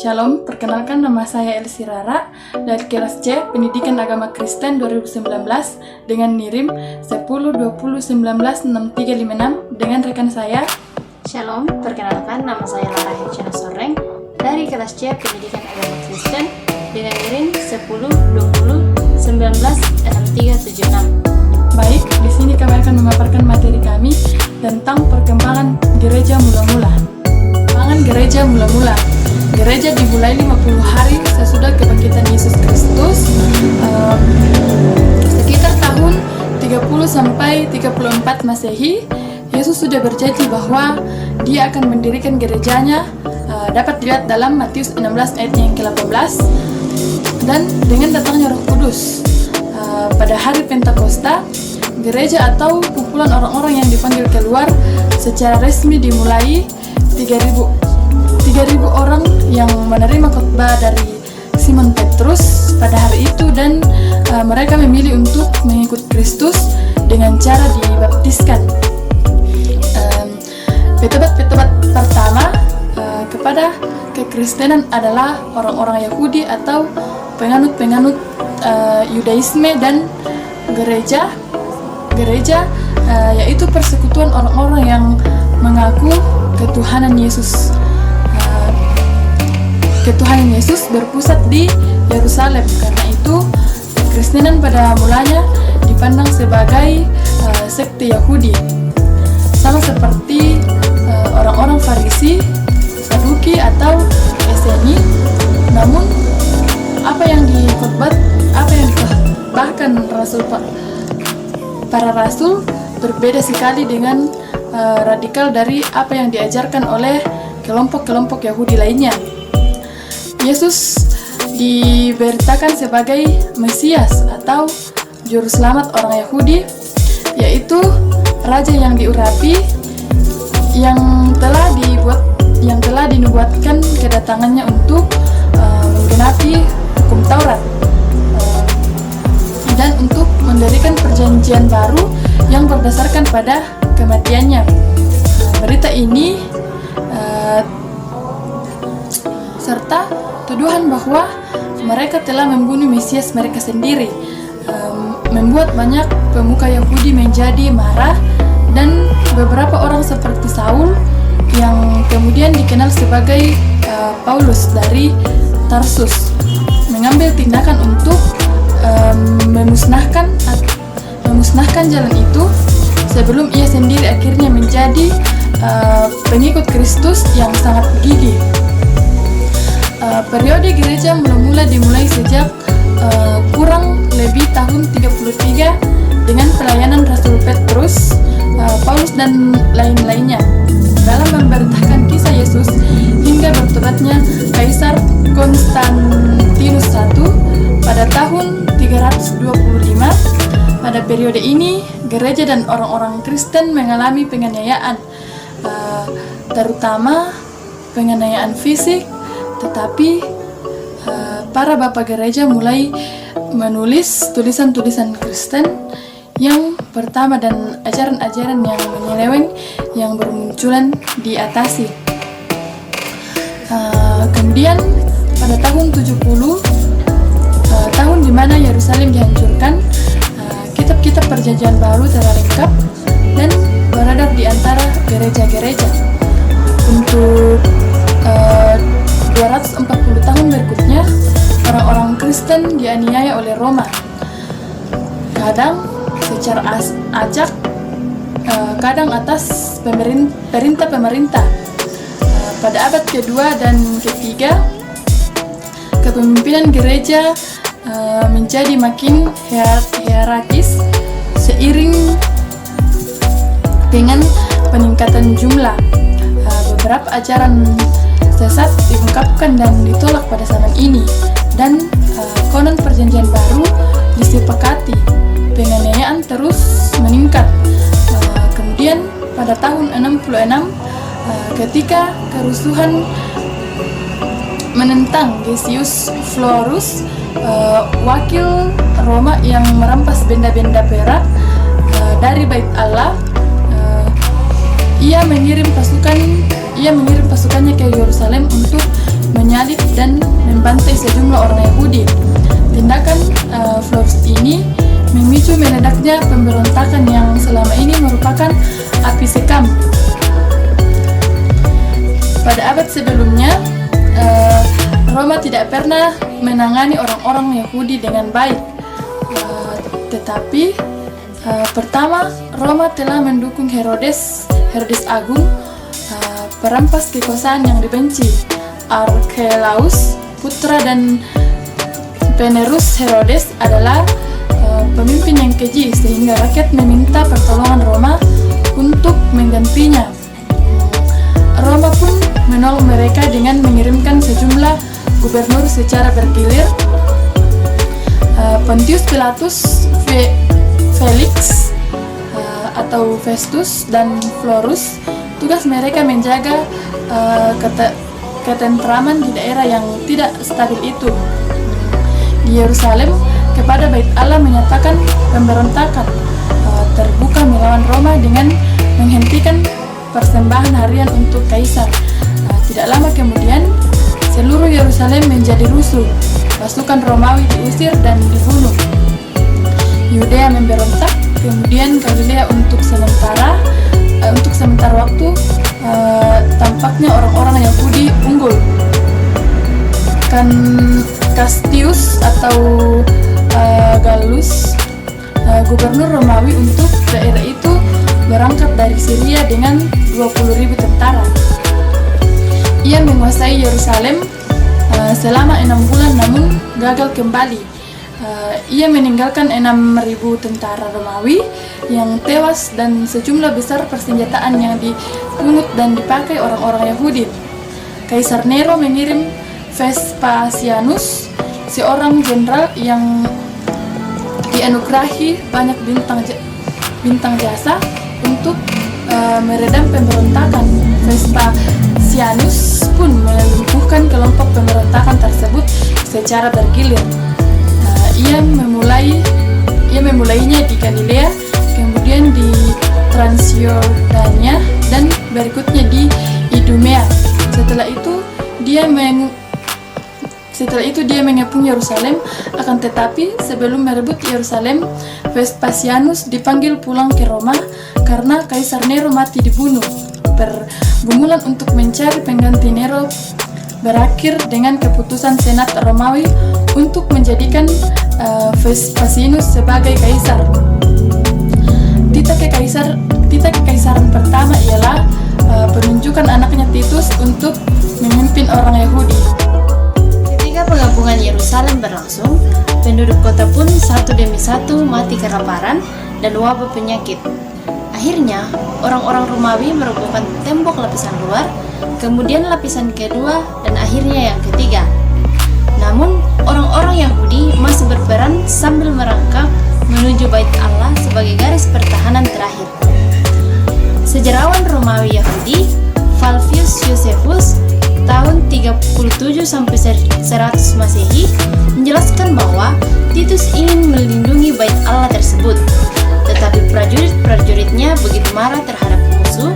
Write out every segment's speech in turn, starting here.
Shalom, perkenalkan nama saya Elsie Rara dari kelas C Pendidikan Agama Kristen 2019 dengan NIRIM 1020196356 dengan rekan saya. Shalom, perkenalkan nama saya Lara Herjana Soreng dari kelas C Pendidikan Agama Kristen dengan NIRIM 1020196376. Baik, di sini kami akan memaparkan materi kami tentang perkembangan gereja mula-mula. Perkembangan gereja mula-mula. Gereja dimulai 50 hari sesudah kebangkitan Yesus Kristus, sekitar tahun 30 sampai 34 Masehi. Yesus sudah berjanji bahwa Dia akan mendirikan gerejanya, dapat dilihat dalam Matius 16 ayat yang ke-18. Dan dengan datangnya Roh Kudus pada hari Pentakosta, gereja atau kumpulan orang-orang yang dipanggil keluar secara resmi dimulai. 3.000 orang yang menerima khotbah dari Simon Petrus pada hari itu, dan mereka memilih untuk mengikut Kristus dengan cara dibaptiskan. Petobat pertama kepada kekristenan adalah orang-orang Yahudi atau penganut Yudaisme, dan gereja yaitu persekutuan orang-orang yang mengaku ketuhanan Yesus. Ketuhanan Yesus berpusat di Yerusalem. Karena itu, kekristenan pada mulanya dipandang sebagai sekte Yahudi, sama seperti orang-orang Farisi, Saduki atau Eseni. Namun, apa yang dikotbahkan para rasul berbeda sekali dengan radikal dari apa yang diajarkan oleh kelompok-kelompok Yahudi lainnya. Yesus diberitakan sebagai Mesias atau juru selamat orang Yahudi, yaitu raja yang diurapi, yang telah dinubuatkan kedatangannya untuk menggenapi hukum Taurat dan untuk mendirikan perjanjian baru yang berdasarkan pada kematiannya. Berita ini serta tuduhan bahwa mereka telah membunuh Mesias mereka sendiri membuat banyak pemuka Yahudi menjadi marah, dan beberapa orang seperti Saul yang kemudian dikenal sebagai Paulus dari Tarsus mengambil tindakan untuk memusnahkan jalan itu sebelum ia sendiri akhirnya menjadi pengikut Kristus yang sangat gigih. Periode gereja mula-mula dimulai sejak kurang lebih tahun 33 dengan pelayanan Rasul Petrus, Paulus dan lain-lainnya dalam memberitakan kisah Yesus hingga bertobatnya Kaisar Konstantinus I pada tahun 325. Pada periode ini, gereja dan orang-orang Kristen mengalami penganiayaan, terutama penganiayaan fisik. Tetapi para bapak gereja mulai menulis tulisan-tulisan Kristen yang pertama dan ajaran-ajaran yang menyeleweng yang bermunculan diatasi. Kemudian pada tahun 70, tahun di mana Yerusalem dihancurkan, kitab-kitab perjanjian baru telah lengkap dan beredar di antara gereja-gereja. Untuk 240 tahun berikutnya, orang-orang Kristen dianiaya oleh Roma, kadang secara acak, kadang atas perintah pemerintah. Pada abad kedua dan ketiga, kepemimpinan gereja menjadi makin hierarkis seiring dengan peningkatan jumlah. Beberapa ajaran sesat diungkapkan dan ditolak pada zaman ini, dan konon perjanjian baru disepakati. Penganiayaan terus meningkat. Kemudian pada tahun 66, ketika kerusuhan menentang Gaius Florus, wakil Roma yang merampas benda-benda perak dari Bait Allah, ia mengirim pasukan ia mengirim pasukannya ke Yerusalem untuk menyalib dan membantai sejumlah orang Yahudi. Tindakan Florus ini memicu meledaknya pemberontakan yang selama ini merupakan api sekam. Pada abad sebelumnya, Roma tidak pernah menangani orang-orang Yahudi dengan baik. Tetapi pertama, Roma telah mendukung Herodes Agung, perampas kekuasaan yang dibenci. Archelaus, putra dan penerus Herodes, adalah pemimpin yang keji, sehingga rakyat meminta pertolongan Roma untuk menggantinya. Roma pun menolong mereka dengan mengirimkan sejumlah gubernur secara bergilir. Pontius Pilatus, Felix atau Festus, dan Florus, tugas mereka menjaga ketentraman di daerah yang tidak stabil itu. Di Yerusalem, kepada Bait Allah menyatakan pemberontakan terbuka melawan Roma dengan menghentikan persembahan harian untuk kaisar. Tidak lama kemudian, seluruh Yerusalem menjadi rusuh. Pasukan Romawi diusir dan dibunuh. Yudea memberontak, kemudian Galilea untuk sementara waktu tampaknya orang-orang Yahudi unggul. Castius atau Gallus, gubernur Romawi untuk daerah itu, berangkat dari Syria dengan 20.000 tentara. Ia menguasai Yerusalem selama 6 bulan, namun gagal kembali. Ia meninggalkan 6.000 tentara Romawi yang tewas dan sejumlah besar persenjataan yang dipungut dan dipakai orang-orang Yahudi. Kaisar Nero mengirim Vespasianus, seorang jenderal yang dianugerahi banyak bintang jasa, untuk meredam pemberontakan. Vespasianus pun melumpuhkan kelompok pemberontakan tersebut secara bergilir. Ia memulainya di Galilea, kemudian di Transjordania, dan berikutnya di Idumea. Setelah itu dia mengepung Yerusalem. Akan tetapi sebelum merebut Yerusalem, Vespasianus dipanggil pulang ke Roma karena Kaisar Nero mati dibunuh. Pergumulan untuk mencari pengganti Nero berakhir dengan keputusan Senat Romawi untuk menjadikan Vespasianus sebagai kaisar. Titah kekaisaran pertama ialah penunjukan anaknya Titus untuk memimpin orang Yahudi. Ketika penggabungan Yerusalem berlangsung, penduduk kota pun satu demi satu mati kelaparan dan wabah penyakit. Akhirnya, orang-orang Romawi merobohkan tembok lapisan luar, kemudian lapisan kedua, dan akhirnya yang ketiga. Namun, orang-orang Yahudi masih berperan sambil merangkak menuju Bait Allah sebagai garis pertahanan terakhir. Sejarawan Romawi Yahudi, Flavius Josephus, tahun 37-100 Masehi, menjelaskan bahwa Titus ingin melindungi Bait Allah tersebut. Tetapi prajurit-prajuritnya begitu marah terhadap musuh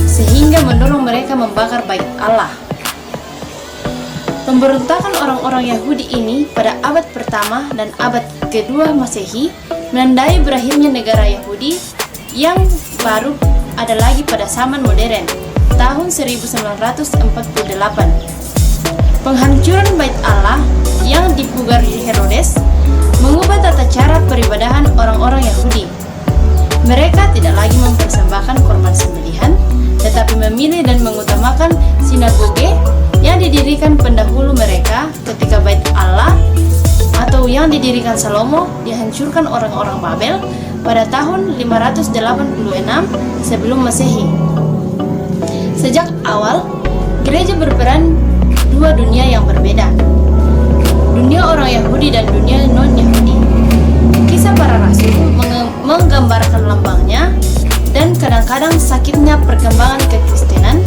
sehingga mendorong mereka membakar Bait Allah. Pemberontakan orang-orang Yahudi ini pada abad pertama dan abad kedua Masehi menandai berakhirnya negara Yahudi yang baru ada lagi pada zaman modern, tahun 1948. Penghancuran Bait Allah yang dipugar Herodes mengubah tata cara peribadahan orang-orang Yahudi. Mereka tidak lagi mempersembahkan korban sembelihan, tetapi memilih dan mengutamakan sinagoge yang didirikan pendahulu mereka ketika Bait Allah atau yang didirikan Salomo dihancurkan orang-orang Babel pada tahun 586 sebelum Masehi. Sejak awal, gereja berperan dua dunia yang berbeda, dunia orang Yahudi dan dunia non-Yahudi. Kisah para rasul menggambarkan lambangnya dan kadang-kadang sakitnya perkembangan kekristenan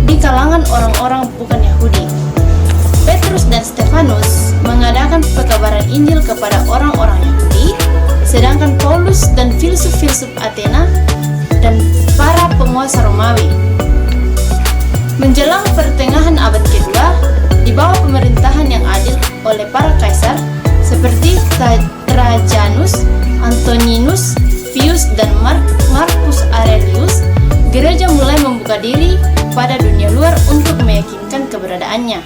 di kalangan orang-orang bukan Yahudi. Petrus dan Stefanus mengadakan pekabaran Injil kepada orang-orang Yahudi, sedangkan Paulus dan filsuf-filsuf Athena dan para penguasa Romawi Menjelang pertengahan abad kedua, di bawah pemerintahan yang adil oleh para kaisar seperti Trajanus, Antoninus, Pius, dan Marcus Aurelius, gereja mulai membuka diri pada dunia luar untuk meyakinkan keberadaannya.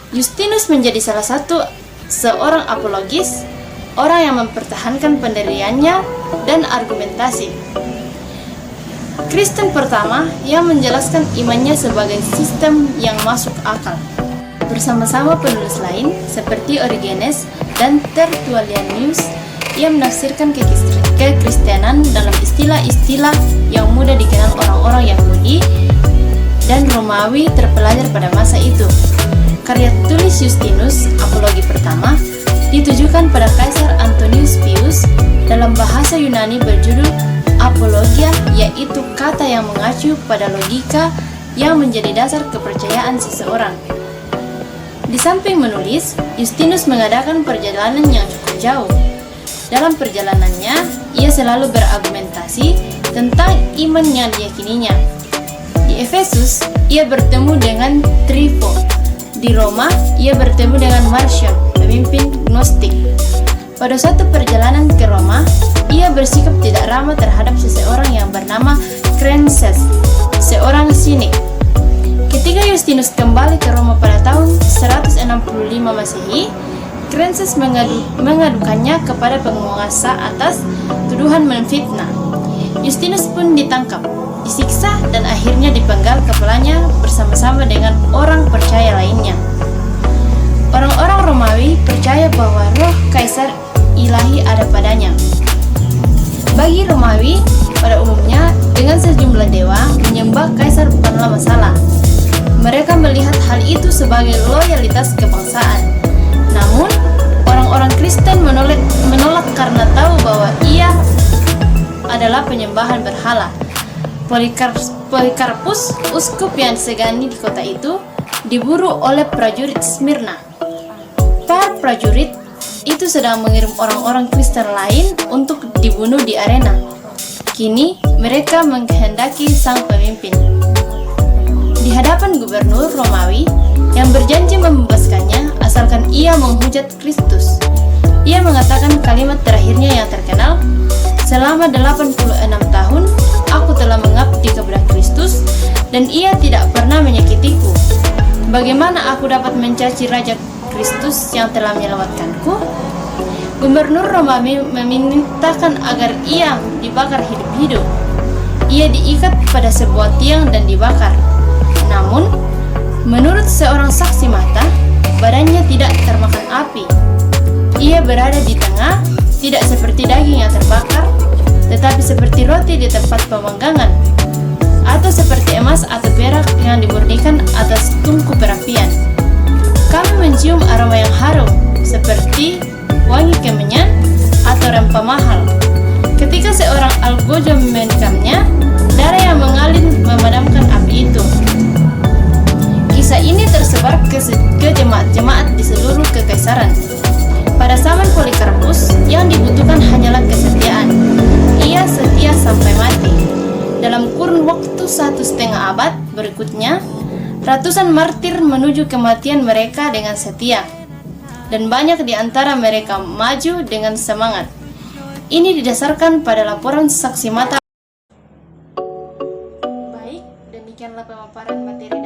Justinus menjadi salah satu seorang apologis, orang yang mempertahankan pendiriannya dan argumentasi. Kristen pertama yang menjelaskan imannya sebagai sistem yang masuk akal. Bersama-sama penulis lain seperti Origenes dan Tertullianus, ia menafsirkan kekristenan dalam istilah-istilah yang mudah dikenal orang-orang Yahudi dan Romawi terpelajar pada masa itu. Karya tulis Justinus, apologi pertama, ditujukan pada Kaisar Antonius Pius dalam bahasa Yunani berjudul Apologia, yaitu kata yang mengacu pada logika yang menjadi dasar kepercayaan seseorang. Di samping menulis, Justinus mengadakan perjalanan yang cukup jauh. Dalam perjalanannya, ia selalu berargumentasi tentang iman yang diyakininya. Di Efesus, ia bertemu dengan Trypho. Di Roma, ia bertemu dengan Marcion, pemimpin Gnostik. Pada suatu perjalanan ke Roma, ia bersikap tidak ramah terhadap seseorang yang bernama Crenses, seorang sinik. Ketika Justinus kembali ke Roma pada tahun 165 Masehi, Crenses mengadukannya kepada penguasa atas tuduhan menfitnah. Justinus pun ditangkap, disiksa, dan akhirnya dipenggal kepalanya bersama-sama dengan orang percaya lainnya. Orang-orang Romawi percaya bahwa roh kaisar ilahi ada padanya. Bagi Romawi, pada umumnya, dengan sejumlah dewa, menyembah kaisar bukanlah masalah. Mereka melihat hal itu sebagai loyalitas kebangsaan. Namun, orang-orang Kristen menolak karena tahu bahwa ia adalah penyembahan berhala. Polikarpus, uskup yang disegani di kota itu, diburu oleh prajurit Smyrna. Para prajurit itu sedang mengirim orang-orang Kristen lain untuk dibunuh di arena. Kini mereka menghendaki sang pemimpin. Di hadapan gubernur Romawi yang berjanji membebaskannya asalkan ia menghujat Kristus, ia mengatakan kalimat terakhirnya yang terkenal, "Selama 86 tahun aku telah mengabdi kepada Kristus dan ia tidak pernah menyakitiku. Bagaimana aku dapat mencaci Raja Kristus yang telah menyelamatkanku?" Gubernur Romawi memintakan agar ia dibakar hidup-hidup. Ia diikat pada sebuah tiang dan dibakar. Namun, menurut seorang saksi mata, badannya tidak termakan api. Ia berada di tengah, tidak seperti daging yang terbakar, tetapi seperti roti di tempat pemanggangan, atau seperti emas atau perak yang dimurnikan atas tungku perapian. Kami mencium aroma yang harum, seperti wangi kemenyan atau rempah mahal. Ketika seorang algojo memenikamnya, darah yang mengalir memadamkan api itu. Kisah ini tersebar ke jemaat-jemaat di seluruh kekaisaran. Pada zaman Polikarpus, yang dibutuhkan hanyalah kesetiaan. Ia setia sampai mati. Dalam kurun waktu 1,5 abad berikutnya, ratusan martir menuju kematian mereka dengan setia. Dan banyak di antara mereka maju dengan semangat. Ini didasarkan pada laporan saksi mata. Baik, demikianlah pemaparan materi